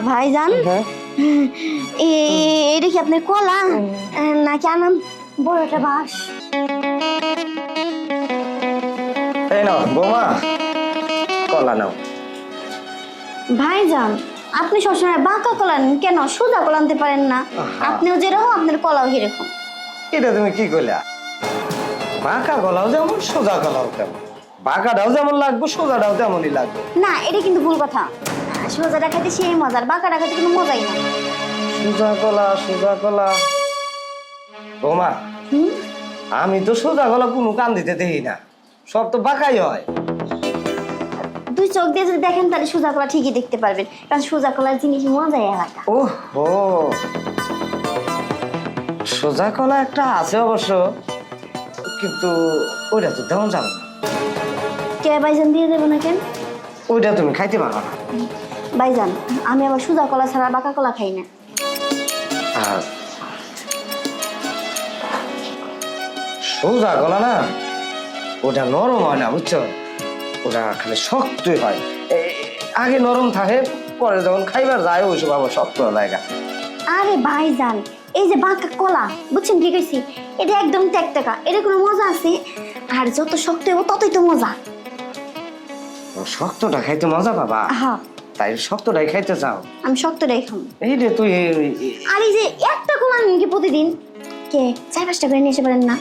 ভাইজান এটা কি আপনার কলা নাকি আনাম বড় একটা বাস? এই নাও বৌমা, কলা নাও। ভাইজান আপনি সবসময় বাঁকা কলা নেন কেন? সোজা কলা আনতে পারেন না? আপনিও যেরকম আপনার কলাও সেরকম। এটা তুমি কি কইলা? বাঁকা কলাও যেমন সোজা কলাও তেমন, বাঁকাটাও যেমন লাগবে সোজাটাও তেমনই লাগবে। না এটা কিন্তু ভুল কথা। সোজাটা খাইতে সেই মজার, বাঁকাটা খাইতে কোনো মজাই না। সোজা কলা বৌমা, আমি তো সোজা কলা কোনো কান দিতে দেই না, সব তো বাঁকাই হয়। দুই চোখ দিয়ে যদি দেখেন তাহলে সোজা কলা ঠিকই দেখতে পারবেন, কারণ সোজা কলার জিনিস মজাই আলাদা। ওহো, সোজা কলা একটা আছে অবশ্য, কিন্তু ওইটা তো তেমন যাবে না। কে ভাইজান দিয়ে দেবো না কেন? ওইটা তুমি খাইতে পারবা না। ভাইজান আমি আবার সোজা কলা ছাড়া বাঁকা কলা খাই না। সোজা কলা না, ওটা নরম হয় না বুঝছো, ওটা খালি শক্তই হয়। আগে নরম থাকে, পরে যখন খাইবার যায় ওইসব আবার শক্ত জায়গা। আরে ভাইজান এই যে বাঁকা কলা বুঝছেন কি কইছি, এটা একদম টেকটেকা, এটা কোনো মজা আছে? আর যত শক্ত হইব ততই তো মজা। শক্তটা খাইতে মজা পাবা? হ্যাঁ তাই শক্তটাই খাইতে চাও? আমি শক্তটাই খাবো। এই রে তুই আর এই যে একটা কলা নিন কি প্রতিদিন, কে 4-5টা করে নিয়ে এসে পারেন না?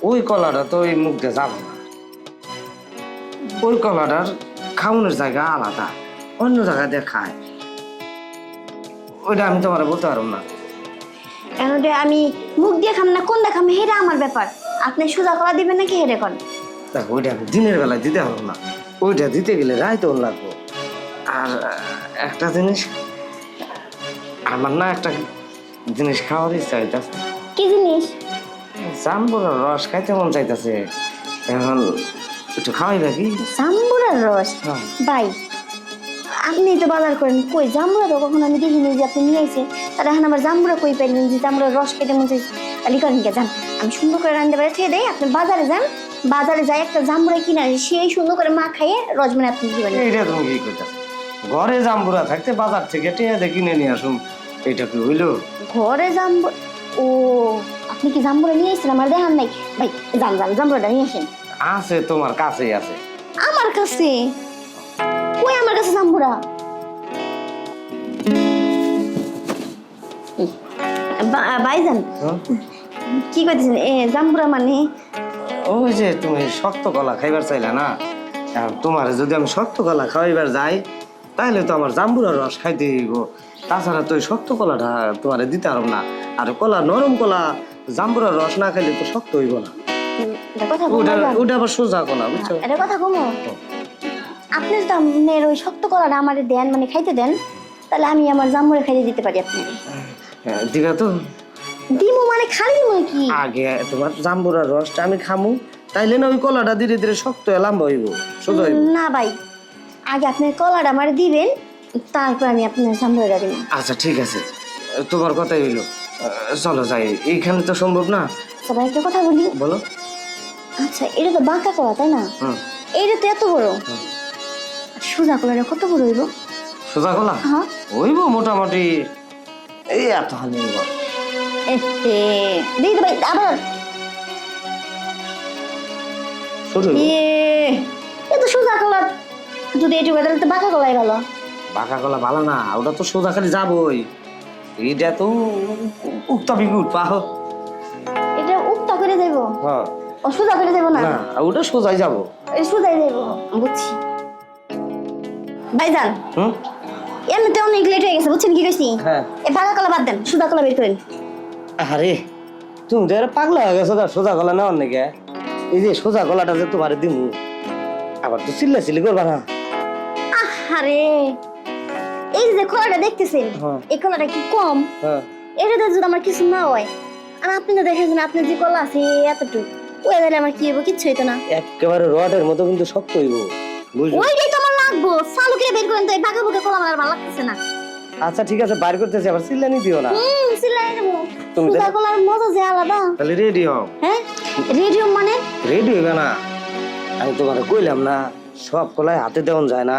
ওই কলাটা তো ওই মুখ দিয়ে যাবো না। ওই কলাটার খাওয়ানোর জায়গা আলাদা, অন্য জায়গা দিয়ে খায়, ওইটা আমি তোমার বলতে পারবো না। এখন আমি মুখ দিয়ে খাম না কোন দেখাম হেরে আমার ব্যাপার। আপনি সোজা কলা দিবেন নাকি হেরে কন? দেখ ওইটা আমি দিনের বেলায় দিতে পারবো না, ওইটা দিতে গেলে রাইতেও লাগবো। আর একটা জিনিস, আমার না একটা জিনিস খাওয়ার ইচ্ছা হইতাছে। কি জিনিস? জাম্বুরার রস খাইতে মন চাইতেছে, এখন একটু খাওয়াইবা কি? জাম্বুরার রস? হ্যাঁ। ভাই আপনি তো বাজার করেন, কই জাম্বুরা তো কখনো আমি দেখিনি যে আপনি নিয়ে আইছেন। তাহলে এখন আমার জাম্বুরা কই পাইলেন যে জাম্বুরার রস খেতে মন চাইছে? তাহলে করেন কে যান, আমি সুন্দর করে রান্না বাড়ি থেকে দেয়, আপনি বাজারে যান, বাজারে যাই একটা জাম্বুরা কিনে আসি, সেই সুন্দর করে মা খাইয়ে রস মানে আপনি দিবেন। এইটা তুমি কি করতেছ? ঘরে জাম্বুরা থাকতে বাজার থেকে টিয়া দিয়ে কিনে নিয়ে আসুন, এইটা কি হইলো? ঘরে জাম্বু? ও আপনি কি জাম্বুরা নিয়ে আসছেন? আমার দেখান নাই ভাই, যান যান জাম্বুরাটা নিয়ে আসেন। আছে তোমার কাছেই আছে। আমার কাছে? কই আমার কাছে জাম্বুরা? ভাইজান কি করতেছেন? জাম্বুরা মানে? ওই যে তুমি শক্ত কলা খাইবার চাইলা না, এখন তোমার যদি আমি শক্ত কলা খাওয়াইবার যাই তাহলে তো আমার জাম্বুরার রস খাইতে হইব, তাছাড়া তো ওই শক্ত কলাটা তোমার দিতে পারব না। আর কলা নরম কলা জাম্বুরার রস না খাইলে তো শক্ত হইব না। ওটা আবার সোজা কলা বুঝছো? এটা কথা কমো, আপনি যদি আপনার ওই শক্ত কলাটা আমার দেন, মানে খাইতে দেন, তাহলে আমি আমার জাম্বুরা খাইতে দিতে পারি আপনার। দিবা তো? দিমু মানে খালি দিমু কি? আগে তোমার জাম্বুরার রসটা আমি খামু, তাইলে না ওই কলাটা ধীরে ধীরে শক্ত লম্বা হইব, সোজা হইব। না ভাই, আগে আপনি কলাটা আমার দিবেন, তারপর আমি আপনার জাম্বুরা দিব। আচ্ছা ঠিক আছে, তোমার কথাই হইলো, চলো যাই। এইখানে তো সম্ভব না। সবাই একটা কথা বলি। বলো। আচ্ছা এটা তো বাঁকা কলা তাই না? এইটা তো এত বড়, সোজা কলাটা কত বড় হইব? সোজা কলা হ্যাঁ হইব মোটামুটি এই এত হানি হইব। দিদি ভাই আবার ছোট এত সোজা কলা যদি এটুকু, তাহলে তো বাঁকা কলাই ভালো। বাঁকা কলা ভালো না, ওটা তো সোজা খালি যাবই, এইটা তো উক্তা বিকুট পাহ। এটা উক্তা করে দেব? হ্যাঁ। ও সোজা করে দেব না? না ওটা সোজাই যাব। এই সোজাই দেব, বুঝছি। ভাইজান এমনিতে অনেক লেট হয়ে গেছে বুঝছেন কি কইছি? হ্যাঁ। এই বাঁকা কলা বাদ দেন, সোজা কলা বের করেন। আরে তুমি তো পাগলা হয়ে গেছো, সোজা কলা নেওয়ার নাকি? এই যে সোজা কলাটা যে তোমার দিমু, আবার তো চিল্লাচিল্লি করবা না। আরে এই যে কলাটা দেখতেছেন, এই কলাটা কি কম? এটাতে যদি আমার কিছু না হয়, আর আপনি তো দেখেছেন আপনার যে কলা আছে এতটুকু, ওই তাহলে আমার কি হইব? কিচ্ছু হইতো না। একেবারে রডের মতো কিন্তু শক্ত হইব, বুঝছো? ওইটাই তো আমার লাগবো, চালু করে বের করেন তো, এই বাঁকা বুকে কলা আমার ভালো লাগতেছে না। আচ্ছা ঠিক আছে, বাইর করতেছি, আবার চিল্লানি দিও না। চিল্লাই দেবো। তুমি সোজা কলার মজা যে আলাদা। তাহলে রেডি হও। হ্যাঁ রেডিও মানে? রেডি হইবে না, আমি তোমার কইলাম না সব কলাই হাতে দেওয়া যায় না,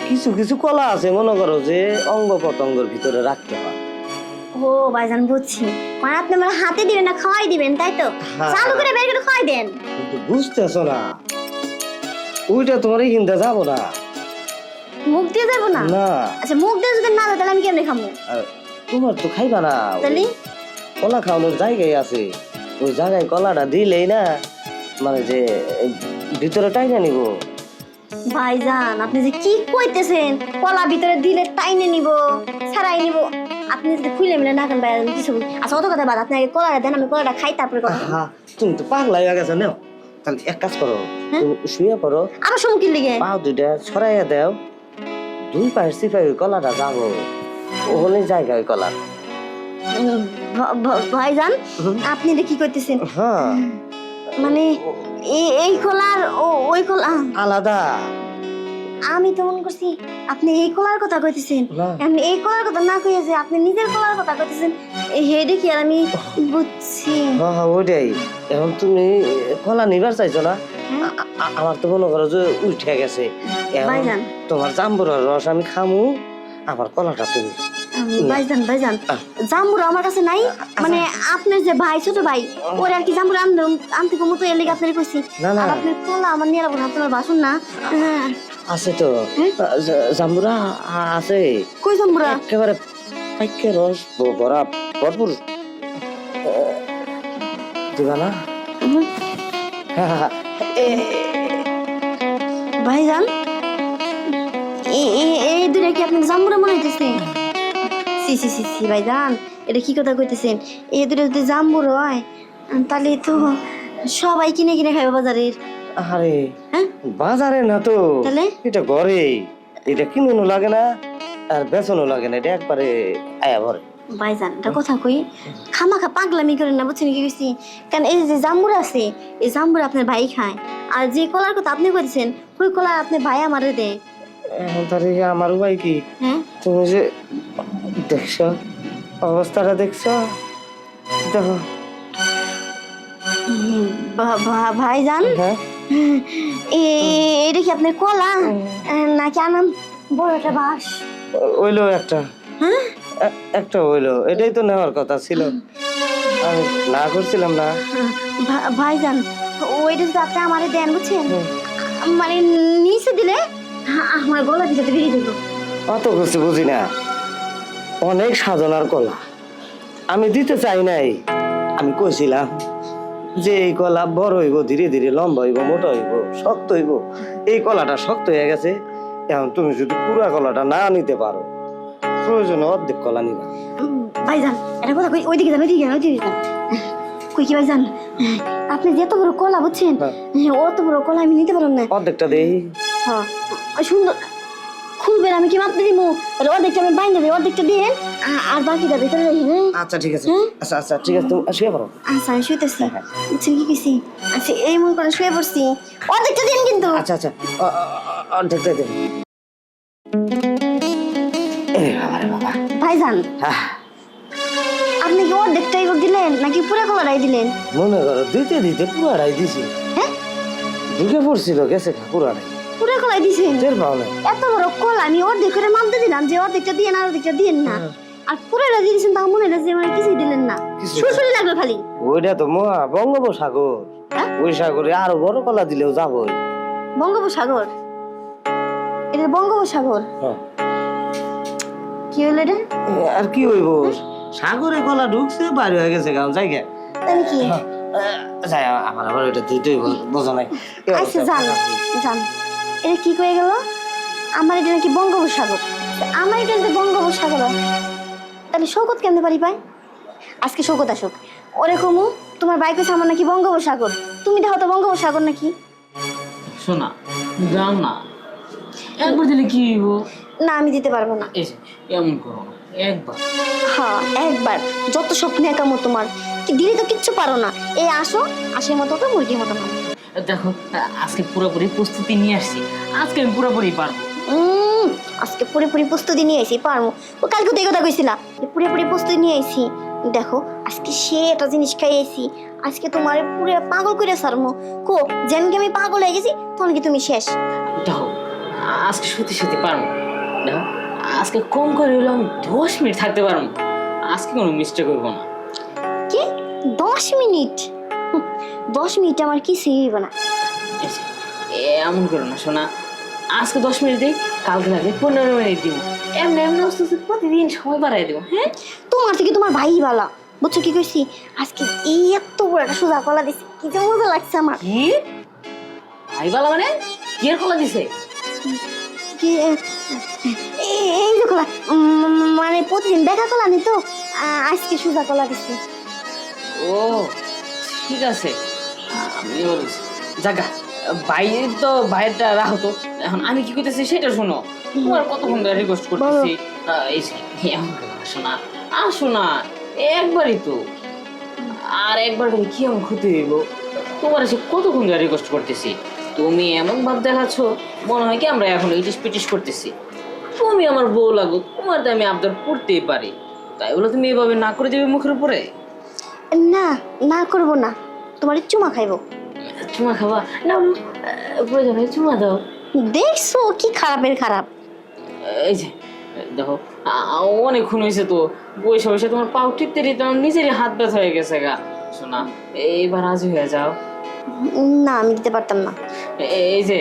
কিছু কিছু কলা আছে মনে করো যে অঙ্গ প্রত্যঙ্গের ভিতরে রাখতে হয়। ও ভাইজান বুঝছি, মানে আপনি আমার হাতে দিবেন না খাওয়াই দিবেন তাই তো? হ্যাঁ। চালু করে বের করে খাওয়াই দেন। কিন্তু বুঝতেছো না, ওইটা তোমার কিনতে যাবো না। মুখ দিয়ে যাবো না? না, আচ্ছা মুখ দিয়ে যদি না যায় তাহলে আমি কেমনে খাবো? আর তোমার তো খাইবা না। তাহলে কলা খাওয়ানোর জায়গায় আছে, ওই জায়গায় কলাটা দিলেই না মানে যে ভিতরে টাইনা নিব। ভাইজান আপনি যে কি কইতেছেন, কলা ভিতরে দিলে টাইনে নিব ছাড়াই নিব, আপনি যদি খুলে মিলে না কেন ভাইজান কিছু। আচ্ছা অত কথা বাদ, আপনি আগে কলাটা দেন, আমি কলাটা খাই তারপরে কথা বলবো। হ্যাঁ, তুমি তো পাগলা হয়ে গেছো। নাও তাহলে এক কাজ করো, হ্যাঁ? তুমি শুয়ে পড়ো, আবার সম্মুখীন লিগে পাও দুইটা ছড়াইয়া দাও, দুই পায়ের সিপাই ওই কলাটা যাবো ওখানে জায়গায় কলা। ভাইজান আপনি এটা কি করতেছেন? হ্যাঁ, মানে এই কলার ওই কলা আলাদা। আমি তো মনে করছি আপনি এই কলার কথা কইতেছেন। না। আমি এই কলার কথা না কইয়া যে আপনি নিজের কলার কথা কইতেছেন, হেডে কি আর আমি বুঝছি। হ্যাঁ হ্যাঁ, ওইটাই। এখন তুমি কলা নিবার চাইছো না? আমার তো মনে করো যে উঠে গেছে। এখন ভাইজান। তোমার জাম্বুরার রস আমি খামু, আমার কলাটা তুমি। ভাইজান জাম্বুরা আমার কাছে নাই, মানে আপনার যে ভাই ছোট ভাই ওর আর কি জাম্বুরা আনতে কমতো এর লেগে আপনার কইছি। না, না। আর আপনার কলা আমার নিয়ে যাবো না, আপনার বাসন না। হ্যাঁ। আছে তো জাম্বুরা আছে, কই জাম্বুরা? একেবারে পাইকে রস ভরা ভরপুর। দিবা না? ভাইজান এই দূরে কি আপনি জাম্বুরা মনে হইতেছে? সি সি সি সি ভাইজান এটা কি কথা কইতেছেন? এই দূরে যদি জাম্বুর হয় তাহলে তো সবাই কিনে কিনে খাবে বাজারের। আরে হ্যাঁ বাজারে না তো, তাহলে? এটা ঘরে। এটা কিনুনো লাগে না আর বেচনো লাগে না, এটা একবারে আয়া ভরে। ভাইজান এটা কথা কই, খামাখা পাগলামি করেন না বুঝছেন কি কইছি? কারণ এই যে জাম্বুরা আছে এই জাম্বুরা আপনার ভাই খায়, আর যে কলার কথা আপনি কইছেন ওই কলা আপনার ভাই আমারে দেয়। এখন তার আমার উপায় কি? হ্যাঁ তুমি যে দেখছো অবস্থাটা, দেখছো? দেখো। ভাইজান হ্যাঁ, এটা কি আপনার কলা নাকি আনাম বড় একটা বাস? ওইলো একটা, হ্যাঁ একটা হইলো, এটাই তো নেওয়ার কথা ছিল, আমি না করছিলাম না। ভাইজান ওইটা যদি আপনি আমারে দেন বুঝছেন, মানে নিচে দিলে আমার গলা ভিতরে বেরিয়ে দেবো। অত কিছু বুঝি না, অনেক সাধনার কলা, আমি দিতে চাই নাই। আমি কইছিলাম যে এই কলা বড় হইব, ধীরে ধীরে লম্বা হইব, মোটা হইব, শক্ত হইব। এই কলাটা শক্ত হয়ে গেছে, এখন তুমি যদি পুরা কলাটা না নিতে পারো, প্রয়োজনে অর্ধেক কলা নিবা। ভাইজান এটা কথা কই, ওইদিকে যান ওইদিকে যান ওইদিকে যান। কই কি ভাইজান আপনি যে এত বড় কলা বুঝছেন, অত বড় কলা আমি নিতে পারলাম না। অর্ধেকটা দেই। হ্যাঁ সুন্দর খুলবেন, আমি কি মাপতে দিব? অর্ধেকটা আমি বাইন দেবে, অর্ধেকটা দিয়ে আর বাকিটা ভিতরে রাখি। আচ্ছা ঠিক আছে, আচ্ছা আচ্ছা ঠিক আছে, তুমি শুয়ে পড়ো। আচ্ছা আমি শুইতেছি বুঝছেন কি কইছি? আচ্ছা এই মন করে শুয়ে পড়ছি, অর্ধেকটা দিন কিন্তু। আচ্ছা আচ্ছা, অর্ধেকটা দেই। বাবা ভাইজান আপনি কি অর্ধেকটাই দিলেন নাকি পুরো কলাটাই দিলেন? মনে করো দিতে দিতে পুরাটাই দিছি। হ্যাঁ ঢুকে পড়ছিল, গেছে পুরাটাই। পুরো কলাই দিছেন? টের পাও না? এত বড় কলা আমি অর্ধেক করে মাপতে দিলাম যে অর্ধেকটা দিয়ে না অর্ধেকটা দিয়ে না, আর পুরোটা দিয়ে দিয়েছেন তাও মনে হলো যে মানে কিছুই দিলেন না, সুরসুরি লাগলো খালি। ওইটা তো মহা বঙ্গোপসাগর, হ্যাঁ? ওই সাগরে আরো বড় কলা দিলেও যাবই। বঙ্গোপসাগর? এটা বঙ্গোপসাগর? কি হলো এটা? আর কি হইব, সাগরে কলা ঢুকছে বাইরে হয়ে গেছে গান জায়গা। তাই কি? যাই আমার আবার ওইটা দিতেই বোঝা নাই। আচ্ছা জান জান এটা কি কয়ে গেল? আমার এটা নাকি বঙ্গোপসাগর, আমার এটা যদি বঙ্গোপসাগর তাহলে শৌকত কেমনে পারি পাই? আজকে শৌকত আসুক, ওরে কমু তোমার বাইক হচ্ছে আমার নাকি বঙ্গোপসাগর, তুমি দেখো তো বঙ্গোপসাগর নাকি? শোনা যাও না, একবার দিলে কি হইব? না আমি দিতে পারবো না। এসে এমন করো না, একবার। হ্যাঁ একবার, যত স্বপ্ন একামো তোমার, কি দিলে তো কিচ্ছু পারো না। এই আসো, আসের মতো তো মুরগির মতো না। দেখো আজকে পুরোপুরি প্রস্তুতি নিয়ে আসছি, আজকে আমি পুরোপুরি পারবো। আজকে পুরোপুরি প্রস্তুতি নিয়ে আইছি পারবো। ও কালকে তো এই কথা কইছিলা পুরোপুরি প্রস্তুতি নিয়ে আইছি। দেখো আজকে সে একটা জিনিস খাই আইছি, আজকে তোমার পুরো পাগল করে সারমো। কো যেন কি আমি পাগল হয়ে গেছি তখন কি তুমি শেষ? দেখো আজকে সত্যি সত্যি পারবো। দেখো আজকে কম করে হলেও আমি 10 মিনিট থাকতে পারবো। আজকে কোনো মিস্টেক করবো না। কি 10 মিনিট? 10 মিনিট আমার কিছুই হইব না। এই যে, এমন করো না শোনা, আজকে 10 মিনিট দিই, কালকে লাগে 15 মিনিট দিব। এমনি এমনি আস্তে আস্তে প্রতিদিন সময় বাড়াই দেবো। হ্যাঁ, তোমার থেকে তোমার ভাই ভালো, বুঝছো কি কইছি? আজকে এই এত বড় একটা সোজা কলা দিছে, কি যে মজা লাগছে আমার। কি ভাই বালা মানে কি এর কলা দিছে? কি এই যে কলা, মানে প্রতিদিন দেখা কলা নি তো, আজকে সোজা কলা দিছে। ও ঠিক আছে, আমি বলছি জাগা বাইরে তো বাইরেটা রাখো তো। এখন আমি কি করতেছি সেটা শোনো। তোমার কতক্ষণ ধরে রিকোয়েস্ট করতেছি, এই যে, এমন করো না শোনা, আসো না একবারই তো। আর একবার করে কি এমন ক্ষতি হইব? তোমার এসে কতক্ষণ ধরে রিকোয়েস্ট করতেছি, তুমি এমন ভাব দেখাচ্ছ মনে হয় কি আমরা এখন ইটিস পিটিস করতেছি। তুমি আমার বউ লাগো, তোমার তো আমি আবদার করতেই পারি, তাই বলে তুমি এভাবে না করে দেবে মুখের উপরে? না না করবো না, তোমার চুমা খাইবো। চুমা খাবা না? প্রয়োজন হয় চুমা দাও। দেখছো কি খারাপের খারাপ। এই যে দেখো, অনেকক্ষণ হয়েছে তো বসে বসে তোমার পাও টিপতে টিপতে আমার নিজেরই হাত ব্যথা হয়ে গেছে গা। শোনা এইবার রাজি হয়ে যাও। না আমি দিতে পারতাম না। এই যে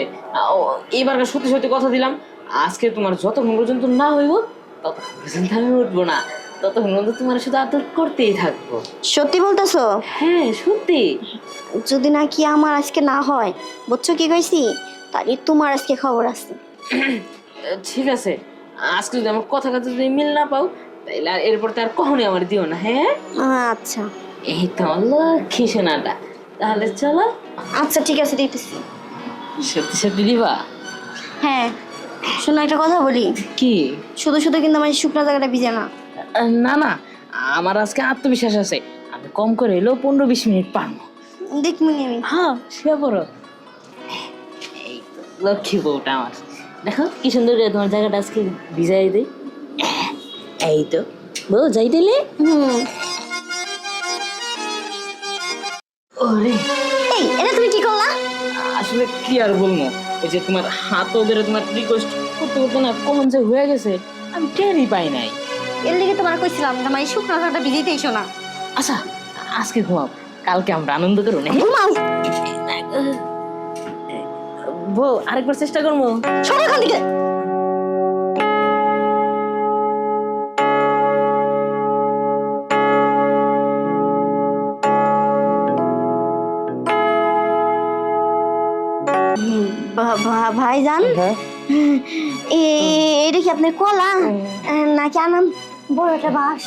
এইবার সত্যি সত্যি কথা দিলাম, আজকে তোমার যতক্ষণ পর্যন্ত না হইব ততক্ষণ পর্যন্ত আমি উঠবো না, ততক্ষণ পর্যন্ত তোমার শুধু আদর করতেই থাকবো। সত্যি বলতেছো? হ্যাঁ সত্যি। যদি নাকি আমার আজকে না হয়, বুঝছো কি কইছি, তাহলে তোমার আজকে খবর আছে। ঠিক আছে, আজকে যদি আমার কথা কথা যদি মিল না পাও তাইলে আর এরপর তো আর কখনোই আমার দিও না। হ্যাঁ আচ্ছা এই তো আমার লক্ষ্মী সোনাটা, তাহলে চলো। আচ্ছা ঠিক আছে দিতেছি। সত্যি সত্যি দিবা? হ্যাঁ শোনো একটা কথা বলি, কি? শুধু শুধু কিন্তু আমার এই শুকনো জায়গাটা ভিজে না। না না, আমার আজকে আত্মবিশ্বাস আছে, আমি কম করে এলেও 15-20 মিনিট পারবো। দেখমুনি আমি। হ্যাঁ শুয়ে পড়ো। এই তো লক্ষ্মী বউটা আমার, দেখো কি সুন্দর করে তোমার জায়গাটা আজকে ভিজাই দেই। এই তো বউ যাই দিলে। ওরে এই এটা তুমি কি করলা? আসলে কি আর বলবো, ওই যে তোমার হাত ধরে তোমার রিকোয়েস্ট করতে করতে না কখন যে হয়ে গেছে আমি টেরই পাই নাই। এর লিগে তোমার কইছিলাম আমার এই শুকনো জায়গাটা ভিজাইতেই শোনা। আচ্ছা আজকে ঘুমাও, কালকে আমরা আনন্দ করবো না? ঘুমাও। বউ আরেকবার চেষ্টা করবো। সরো এখান থেকে। ভাইজান, এটা কি আপনার কলা নাকি আনাম বড় একটা বাঁশ?